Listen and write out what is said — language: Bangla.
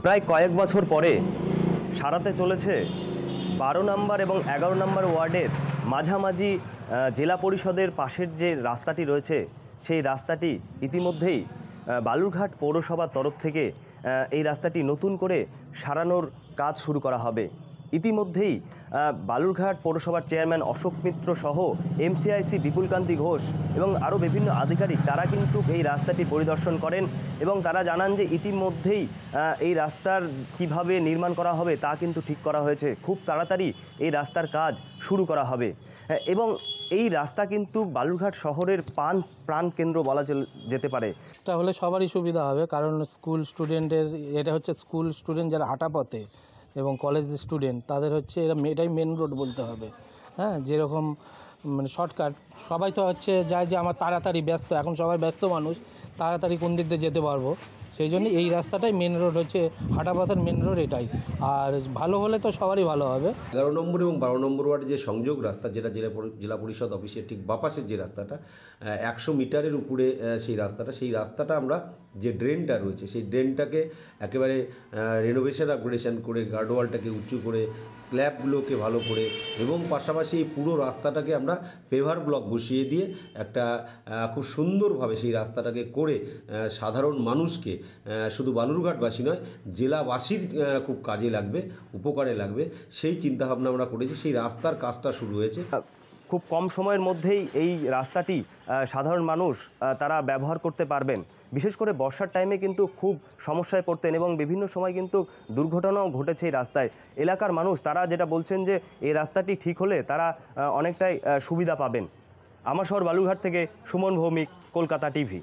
প্রায় কয়েক বছর পরে সারাতে চলেছে 12 নম্বর এবং 11 নম্বর ওয়ার্ডের মাঝামাঝি জেলা পরিষদের পাশের যে রাস্তাটি রয়েছে সেই রাস্তাটি ইতিমধ্যেই বালুরঘাট পৌরসভার তরফ থেকে এই রাস্তাটি নতুন করে সারানোর কাজ শুরু করা হবে। ইতিমধ্যেই বালুরঘাট পৌরসভার চেয়ারম্যান অশোক মিত্র সহ এমসিআইসি বিপুলকান্তি ঘোষ এবং আরও বিভিন্ন আধিকারিক তারা কিন্তু এই রাস্তাটি পরিদর্শন করেন এবং তারা জানান যে ইতিমধ্যেই এই রাস্তার কিভাবে নির্মাণ করা হবে তা কিন্তু ঠিক করা হয়েছে। খুব তাড়াতাড়ি এই রাস্তার কাজ শুরু করা হবে এবং এই রাস্তা কিন্তু বালুরঘাট শহরের প্রাণ কেন্দ্র বলা যেতে পারে। এটা হলে সবারই সুবিধা হবে, কারণ স্কুল স্টুডেন্টের এটা হচ্ছে স্কুল স্টুডেন্ট যারা হাঁটা পথে এবং কলেজ স্টুডেন্ট তাদের হচ্ছে এটাই মেন রোড বলতে হবে। হ্যাঁ, যেরকম মানে শর্টকাট সবাই তো হচ্ছে যায় যে আমার তাড়াতাড়ি ব্যস্ত, এখন সবাই ব্যস্ত মানুষ, তাড়াতাড়ি কোন দিক দিয়ে যেতে পারবো, সেই জন্য এই রাস্তাটাই মেন রোড হচ্ছে হাঁটা পথের মেন রোড এটাই। আর ভালো হলে তো সবারই ভালো হবে। 11 নম্বর এবং 12 নম্বর ওয়ার্ডে যে সংযোগ রাস্তা, যেটা জেলা পরিষদ অফিসের ঠিক বাপাসের যে রাস্তাটা 100 মিটারের উপরে সেই রাস্তাটা আমরা যে ড্রেনটা রয়েছে সেই ড্রেনটাকে একেবারে রেনোভেশন আপগ্রেডেশন করে গার্ডওয়ালটাকে উঁচু করে স্ল্যাবগুলোকে ভালো করে এবং পাশাপাশি এই পুরো রাস্তাটাকে আমরা পেভার ব্লক বসিয়ে দিয়ে একটা খুব সুন্দরভাবে সেই রাস্তাটাকে করে সাধারণ মানুষকে শুধু বালুরঘাটবাসী নয় জেলাবাসীর খুব কাজে লাগবে, উপকারে লাগবে, সেই চিন্তাভাবনা আমরা করেছি। সেই রাস্তার কাজটা শুরু হয়েছে। খুব কম সময়ের মধ্যেই এই রাস্তাটি সাধারণ মানুষ তারা ব্যবহার করতে পারবেন। বিশেষ করে বর্ষার টাইমে কিন্তু খুব সমস্যায় পড়তেন এবং বিভিন্ন সময় কিন্তু দুর্ঘটনাও ঘটেছে এই রাস্তায়। এলাকার মানুষ তারা যেটা বলছেন যে এই রাস্তাটি ঠিক হলে তারা অনেকটাই সুবিধা পাবেন। আমার শহর বালুরঘাট থেকে সুমন ভৌমিক, কলকাতা টিভি।